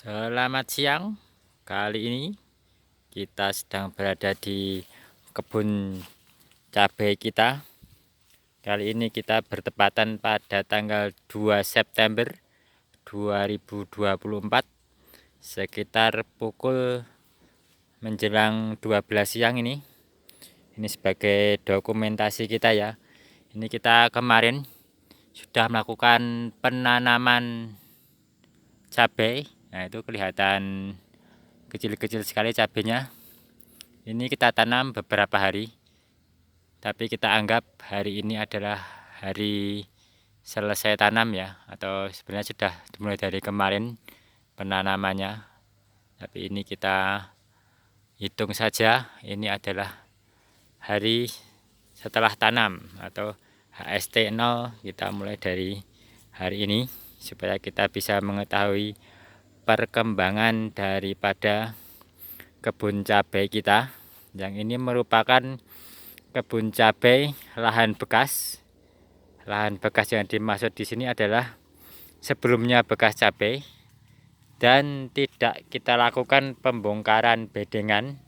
Selamat siang. Kali ini kita sedang berada di kebun cabai kita. Kali ini kita bertepatan pada tanggal 2 September 2024 sekitar pukul menjelang 12 siang ini. Ini sebagai dokumentasi kita ya. Ini kita kemarin sudah melakukan penanaman cabai. Nah, itu kelihatan kecil-kecil sekali cabenya. Ini kita tanam beberapa hari, tapi kita anggap hari ini adalah hari selesai tanam ya, atau sebenarnya sudah dimulai dari kemarin penanamannya. Tapi ini kita hitung saja, ini adalah hari setelah tanam atau HST 0. Kita mulai dari hari ini supaya kita bisa mengetahui perkembangan daripada kebun cabai kita. Yang ini merupakan kebun cabai lahan bekas. Lahan bekas yang dimaksud di sini adalah sebelumnya bekas cabai dan tidak kita lakukan pembongkaran bedengan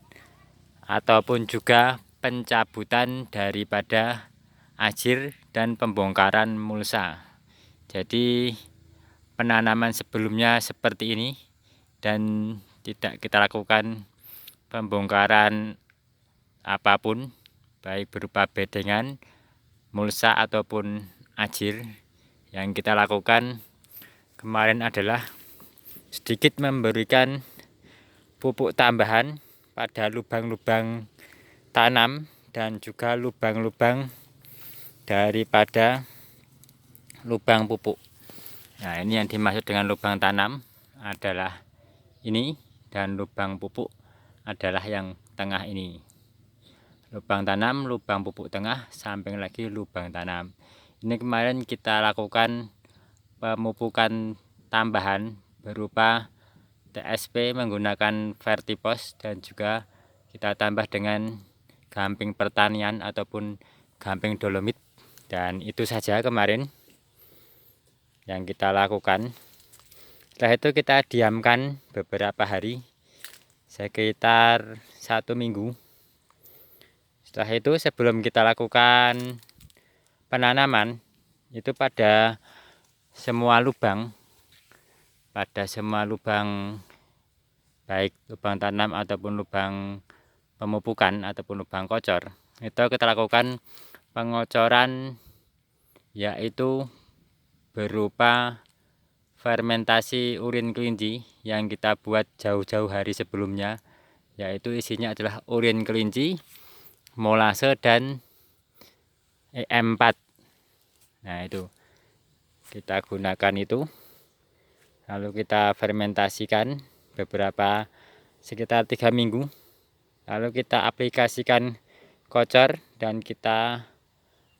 ataupun juga pencabutan daripada ajir dan pembongkaran mulsa. Jadi penanaman sebelumnya seperti ini dan tidak kita lakukan pembongkaran apapun, baik berupa bedengan, mulsa ataupun ajir. Yang kita lakukan kemarin adalah sedikit memberikan pupuk tambahan pada lubang-lubang tanam dan juga lubang-lubang daripada lubang pupuk. Nah, ini yang dimaksud dengan lubang tanam adalah ini, dan lubang pupuk adalah yang tengah ini. Lubang tanam, lubang pupuk tengah, samping lagi lubang tanam. Ini kemarin kita lakukan pemupukan tambahan berupa TSP menggunakan Vertipos dan juga kita tambah dengan gamping pertanian ataupun gamping dolomit. Dan itu saja kemarin yang kita lakukan. Setelah itu kita diamkan beberapa hari, sekitar 1 minggu. Setelah itu sebelum kita lakukan penanaman, itu pada semua lubang baik lubang tanam ataupun lubang pemupukan ataupun lubang kocor, itu kita lakukan pengocoran, yaitu berupa fermentasi urin kelinci yang kita buat jauh-jauh hari sebelumnya, yaitu isinya adalah urin kelinci, molase, dan EM4. Nah, itu kita gunakan itu, lalu kita fermentasikan beberapa sekitar 3 minggu, lalu kita aplikasikan kocor dan kita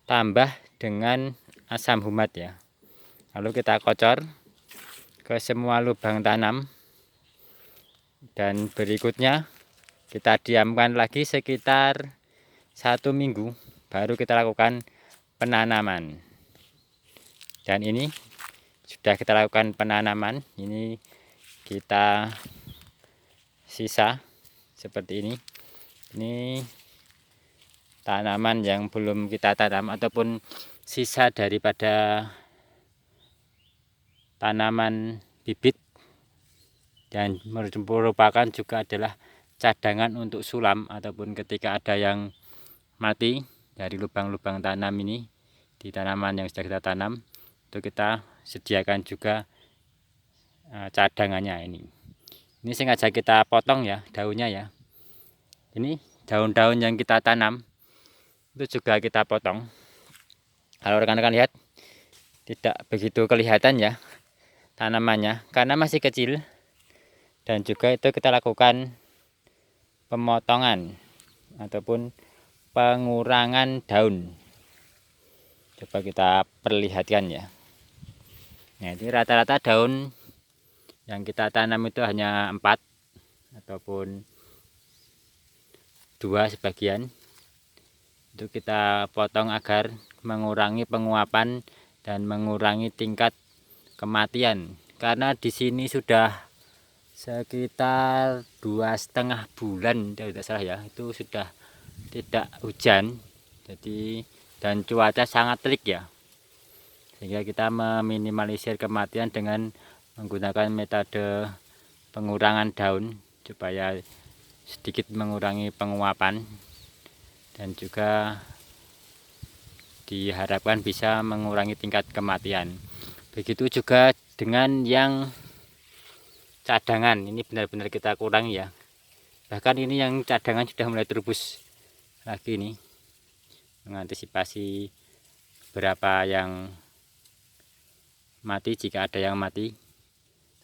tambah dengan asam humat ya. Lalu kita kocor ke semua lubang tanam dan berikutnya kita diamkan lagi sekitar 1 minggu baru kita lakukan penanaman. Dan ini sudah kita lakukan penanaman, ini kita sisa seperti ini. Ini tanaman yang belum kita tanam ataupun sisa daripada tanaman bibit, dan merupakan juga adalah cadangan untuk sulam ataupun ketika ada yang mati dari lubang-lubang tanam ini di tanaman yang sudah kita tanam, itu kita sediakan juga cadangannya ini. Ini sengaja kita potong ya daunnya ya. Ini daun-daun yang kita tanam itu juga kita potong. Kalau rekan-rekan lihat tidak begitu kelihatan ya tanamannya karena masih kecil, dan juga itu kita lakukan pemotongan ataupun pengurangan daun. Coba kita perlihatkan ya. Nah, ini rata-rata daun yang kita tanam itu hanya 4 ataupun 2 sebagian. Itu kita potong agar mengurangi penguapan dan mengurangi tingkat kematian, karena di sini sudah sekitar 2,5 bulan tidak salah ya, itu sudah tidak hujan, jadi dan cuaca sangat terik ya, sehingga kita meminimalisir kematian dengan menggunakan metode pengurangan daun supaya sedikit mengurangi penguapan, dan juga diharapkan bisa mengurangi tingkat kematian. Begitu juga dengan yang cadangan, ini benar-benar kita kurangi ya. Bahkan ini yang cadangan sudah mulai terubus lagi nih, mengantisipasi berapa yang mati jika ada yang mati.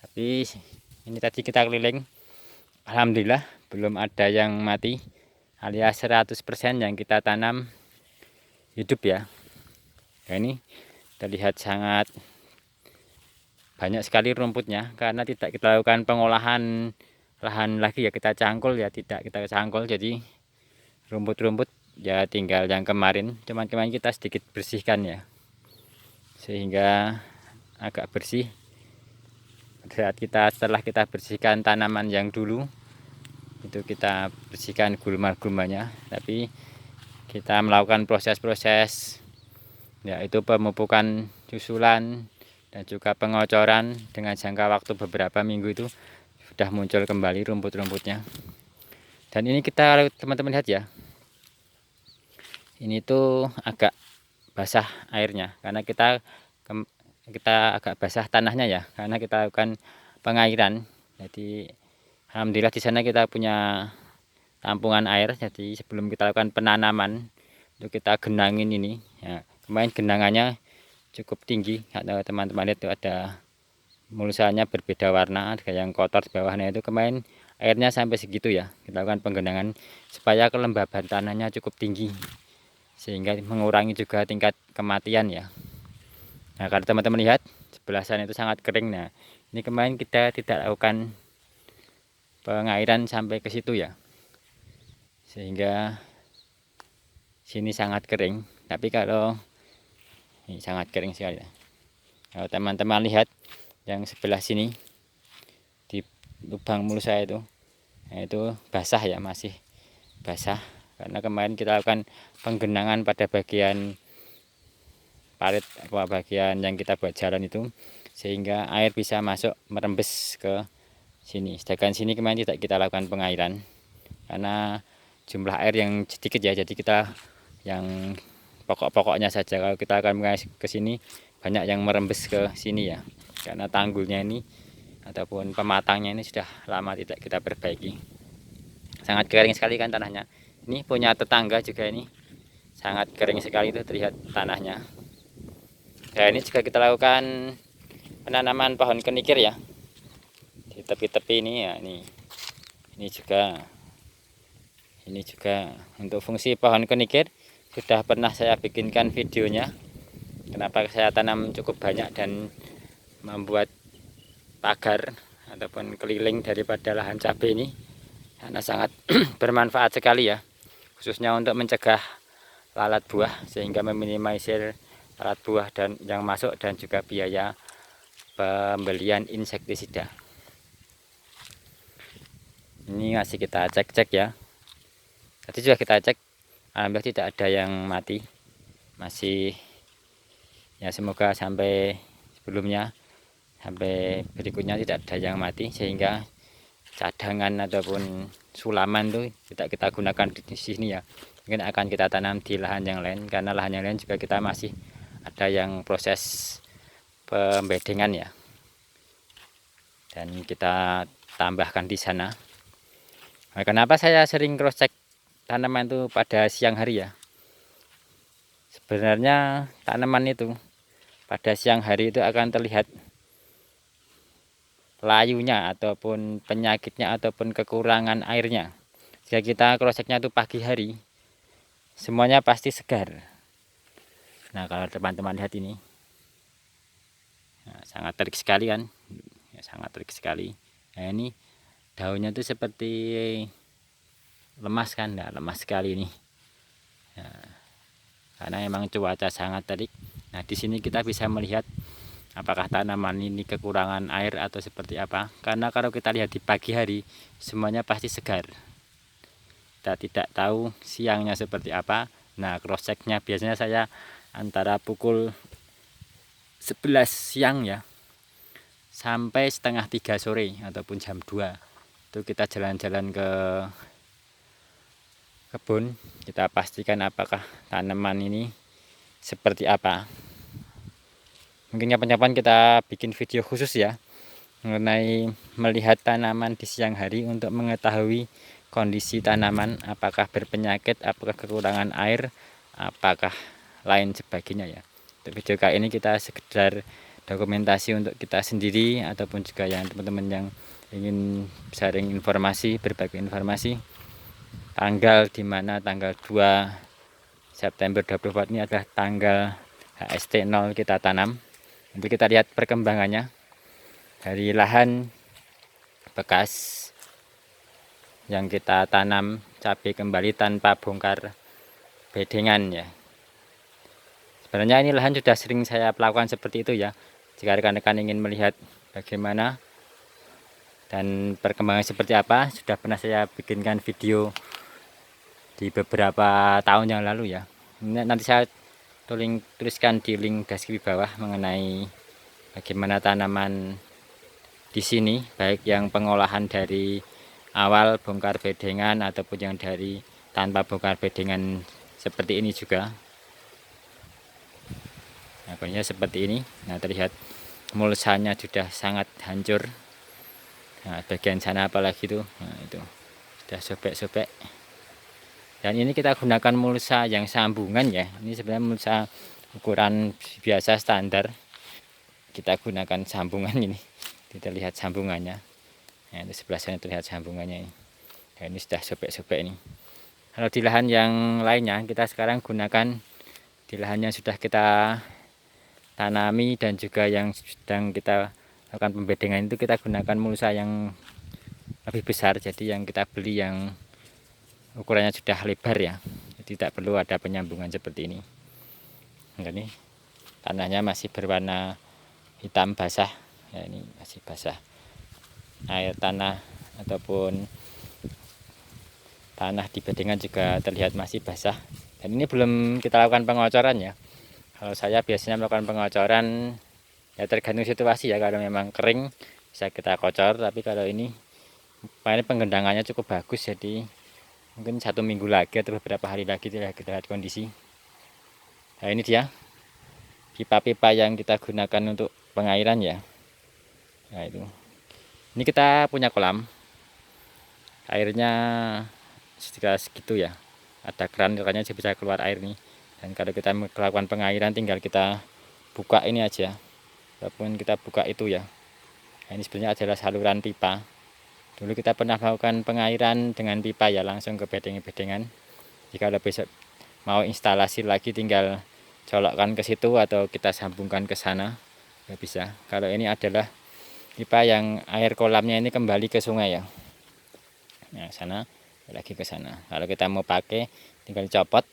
Tapi ini tadi kita keliling, alhamdulillah belum ada yang mati, alias 100% yang kita tanam hidup ya. Nah, ini terlihat sangat banyak sekali rumputnya karena tidak kita lakukan pengolahan lahan lagi ya, kita cangkul ya, tidak kita cangkul, jadi rumput-rumput ya tinggal yang kemarin, cuman kemarin kita sedikit bersihkan ya, sehingga agak bersih. Setelah kita bersihkan tanaman yang dulu itu, kita bersihkan gulma-gulmanya, tapi kita melakukan proses-proses yaitu pemupukan susulan dan juga pengocoran. Dengan jangka waktu beberapa minggu itu sudah muncul kembali rumput-rumputnya. Dan ini kita, teman-teman lihat ya, ini tuh agak basah airnya karena kita agak basah tanahnya ya, karena kita lakukan pengairan. Jadi alhamdulillah di sana kita punya tampungan air, jadi sebelum kita lakukan penanaman itu kita genangin ini ya. Kemarin genangannya cukup tinggi, kalau teman-teman lihat itu ada mulsanya berbeda warna, ada yang kotor di bawahnya, itu kemarin airnya sampai segitu ya. Kita lakukan penggenangan supaya kelembaban tanahnya cukup tinggi, sehingga mengurangi juga tingkat kematian ya. Nah, kalau teman-teman lihat sebelah sana itu sangat kering. Nah, ini kemarin kita tidak lakukan pengairan sampai ke situ ya, sehingga sini sangat kering. Tapi kalau ini sangat kering sekali ya. Kalau teman-teman lihat yang sebelah sini di lubang mulsa itu, nah itu basah ya, masih basah karena kemarin kita lakukan penggenangan pada bagian parit, bagian yang kita buat jalan itu, sehingga air bisa masuk merembes ke sini. Sedangkan sini kemarin tidak kita lakukan pengairan karena jumlah air yang sedikit ya, jadi kita yang pokok-pokoknya saja. Kalau kita akan mengair ke sini, banyak yang merembes ke sini ya, karena tanggulnya ini ataupun pematangnya ini sudah lama tidak kita perbaiki. Sangat kering sekali kan tanahnya. Ini punya tetangga juga, ini sangat kering sekali itu terlihat tanahnya. Nah, ini juga kita lakukan penanaman pohon kenikir ya di tepi-tepi ini ya. Ini juga untuk fungsi pohon kenikir sudah pernah saya bikinkan videonya, kenapa saya tanam cukup banyak dan membuat pagar ataupun keliling daripada lahan cabai ini, karena sangat bermanfaat sekali ya, khususnya untuk mencegah lalat buah, sehingga meminimalisir lalat buah dan yang masuk, dan juga biaya pembelian insektisida. Ini masih kita cek-cek ya, tadi juga kita cek, alhamdulillah tidak ada yang mati, masih ya, semoga sampai sebelumnya sampai berikutnya tidak ada yang mati, sehingga cadangan ataupun sulaman itu tidak kita gunakan di sini ya, mungkin akan kita tanam di lahan yang lain, karena lahan yang lain juga kita masih ada yang proses pembedengan ya, dan kita tambahkan di sana. Nah, kenapa saya sering cross check tanaman itu pada siang hari ya, sebenarnya tanaman itu pada siang hari itu akan terlihat layunya ataupun penyakitnya ataupun kekurangan airnya. Jika kita cross checknya itu pagi hari, semuanya pasti segar. Nah, kalau teman-teman lihat ini, nah, sangat terik sekali kan ya, sangat terik sekali. Nah, ini daunnya itu seperti lemas kan, nah, lemas sekali ini. Nah, karena memang cuaca sangat terik. Nah, di sini kita bisa melihat apakah tanaman ini kekurangan air atau seperti apa. Karena kalau kita lihat di pagi hari semuanya pasti segar, kita tidak tahu siangnya seperti apa. Nah, cross checknya biasanya saya antara pukul 11 siang ya sampai setengah 3 sore ataupun jam 2 itu kita jalan-jalan ke kebun, kita pastikan apakah tanaman ini seperti apa. Mungkin kapan-kapan kita bikin video khusus ya mengenai melihat tanaman di siang hari untuk mengetahui kondisi tanaman, apakah berpenyakit, apakah kekurangan air, apakah lain sebagainya ya. Untuk video kali ini kita sekedar dokumentasi untuk kita sendiri ataupun juga yang teman-teman yang ingin sharing informasi, berbagi informasi. Tanggal dimana tanggal 2 September 2024 ini adalah tanggal HST 0 kita tanam. Nanti kita lihat perkembangannya dari lahan bekas yang kita tanam cabai kembali tanpa bongkar bedengan ya. Sebenarnya ini lahan sudah sering saya lakukan seperti itu ya. Jika rekan-rekan ingin melihat bagaimana dan perkembangan seperti apa, sudah pernah saya bikinkan video di beberapa tahun yang lalu ya. Nanti saya tuliskan di link deskripsi bawah mengenai bagaimana tanaman di sini, baik yang pengolahan dari awal bongkar bedengan ataupun yang dari tanpa bongkar bedengan seperti ini juga. Nah, kondisinya seperti ini. Nah, terlihat mulsanya sudah sangat hancur. Nah, bagian sana apalagi itu, nah, itu sudah sobek-sobek. Dan ini kita gunakan mulsa yang sambungan ya. Ini sebenarnya mulsa ukuran biasa standar. Kita gunakan sambungan ini. Kita lihat sambungannya. Nah, itu sebelah sana terlihat sambungannya ini. Nah, ini sudah sobek-sobek ini. Kalau di lahan yang lainnya kita sekarang gunakan di lahan yang sudah kita tanami dan juga yang sedang kita lakukan pembedengan itu kita gunakan mulsa yang lebih besar. Jadi yang kita beli yang ukurannya sudah lebar ya, jadi tidak perlu ada penyambungan seperti ini. Nah, ini tanahnya masih berwarna hitam basah ya, ini masih basah. Air tanah ataupun tanah di bedengan juga terlihat masih basah, dan ini belum kita lakukan pengocoran ya. Kalau saya biasanya melakukan pengocoran ya tergantung situasi ya. Kalau memang kering bisa kita kocor, tapi kalau ini penggendangannya cukup bagus, jadi mungkin 1 minggu lagi atau beberapa hari lagi kita lihat kondisi. Nah, ini dia pipa-pipa yang kita gunakan untuk pengairan ya. Nah, itu ini kita punya kolam, airnya segitu ya, ada keran makanya bisa keluar air nih. Dan kalau kita melakukan pengairan tinggal kita buka ini aja ataupun kita buka itu ya. Nah, ini sebenarnya adalah saluran pipa. Dulu kita pernah melakukan pengairan dengan pipa ya, langsung ke bedengan. Jika ada besok mau instalasi lagi tinggal colokkan ke situ atau kita sambungkan ke sana ya bisa. Kalau ini adalah pipa yang air kolamnya ini kembali ke sungai ya. Nah, sana lagi ke sana. Kalau kita mau pakai tinggal copot.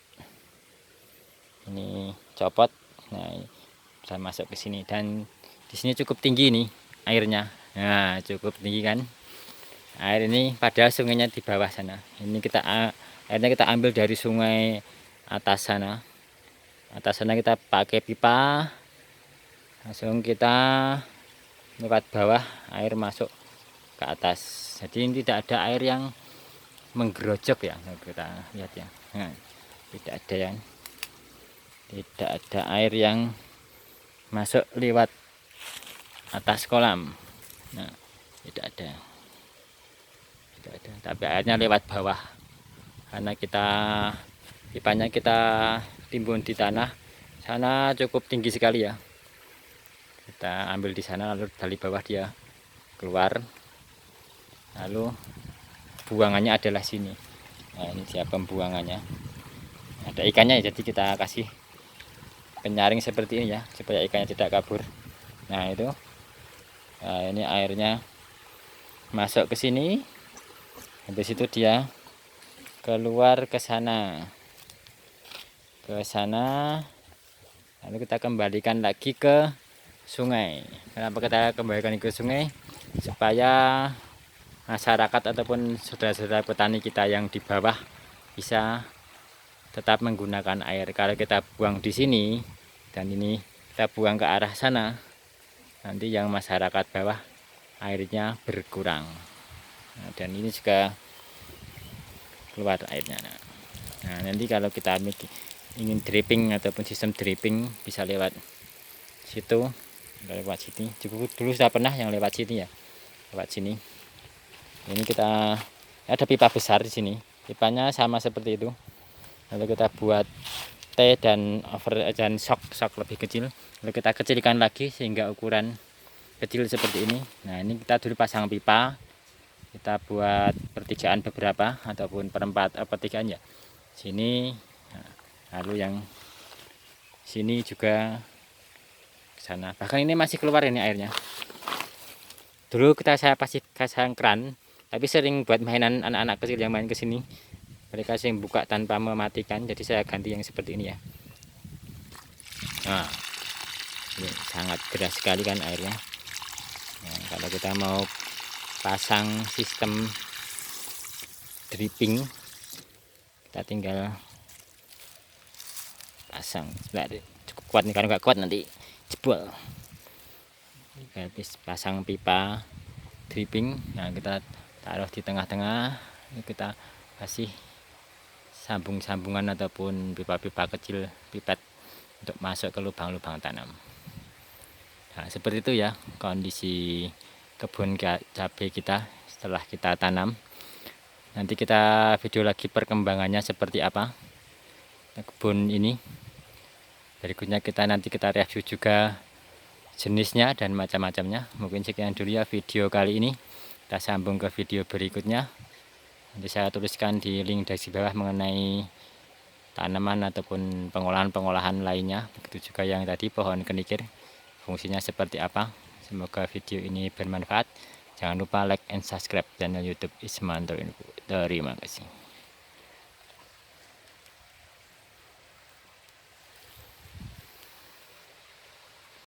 Ini copot. Nah, bisa masuk ke sini dan di sini cukup tinggi nih airnya. Nah, cukup tinggi kan. Air ini padahal sungainya di bawah sana. Ini airnya kita ambil dari sungai atas sana. Atas sana kita pakai pipa, langsung kita lewat bawah air masuk ke atas. Jadi ini tidak ada air yang menggerojok ya, kita lihat ya. Nah, tidak ada air yang masuk lewat atas kolam. Nah, tidak ada, tapi airnya lewat bawah karena pipanya kita timbun di tanah sana cukup tinggi sekali ya. Kita ambil di sana lalu dari bawah dia keluar, lalu buangannya adalah sini. Nah, ini dia pembuangannya, ada ikannya ya, jadi kita kasih penyaring seperti ini ya supaya ikannya tidak kabur. Nah, itu ini airnya masuk ke sini, habis itu dia keluar ke sana, lalu kita kembalikan lagi ke sungai. Kenapa kita kembalikan ke sungai? Supaya masyarakat ataupun saudara-saudara petani kita yang di bawah bisa tetap menggunakan air. Kalau kita buang di sini dan ini kita buang ke arah sana, nanti yang masyarakat bawah airnya berkurang. Nah, dan ini juga keluar airnya. Nah, nanti kalau kita ingin dripping ataupun sistem dripping bisa lewat situ, lewat sini. Cukup dulu sudah pernah yang lewat sini ya, lewat sini. Ini kita ada pipa besar di sini, pipanya sama seperti itu. Lalu kita buat T dan shock lebih kecil. Lalu kita kecilkan lagi sehingga ukuran kecil seperti ini. Nah, ini kita dulu pasang pipa. Kita buat pertigaan beberapa ataupun pertigaan ya. Sini, nah, lalu yang sini juga ke sana. Bahkan ini masih keluar ini airnya. Dulu saya pasti pasang keran, tapi sering buat mainan anak-anak kecil yang main ke sini. Mereka sering buka tanpa mematikan, jadi saya ganti yang seperti ini ya. Nah, ini sangat deras sekali kan airnya. Nah, kalau kita mau pasang sistem dripping, kita tinggal pasang. Cukup kuat nih, kalau nggak kuat nanti jebol. Habis pasang pipa dripping, nah kita taruh di tengah-tengah. Ini kita kasih sambungan ataupun pipa-pipa kecil, pipet untuk masuk ke lubang-lubang tanam. Nah, seperti itu ya kondisi kebun cabai kita setelah kita tanam. Nanti kita video lagi perkembangannya seperti apa kebun ini. Berikutnya nanti kita review juga jenisnya dan macam-macamnya. Mungkin sekian dulu ya video kali ini. Kita sambung ke video berikutnya. Nanti saya tuliskan di link di bawah mengenai tanaman ataupun pengolahan lainnya. Begitu juga yang tadi pohon kenikir, fungsinya seperti apa. Semoga video ini bermanfaat. Jangan lupa like and subscribe channel YouTube Ismanto Info. Terima kasih.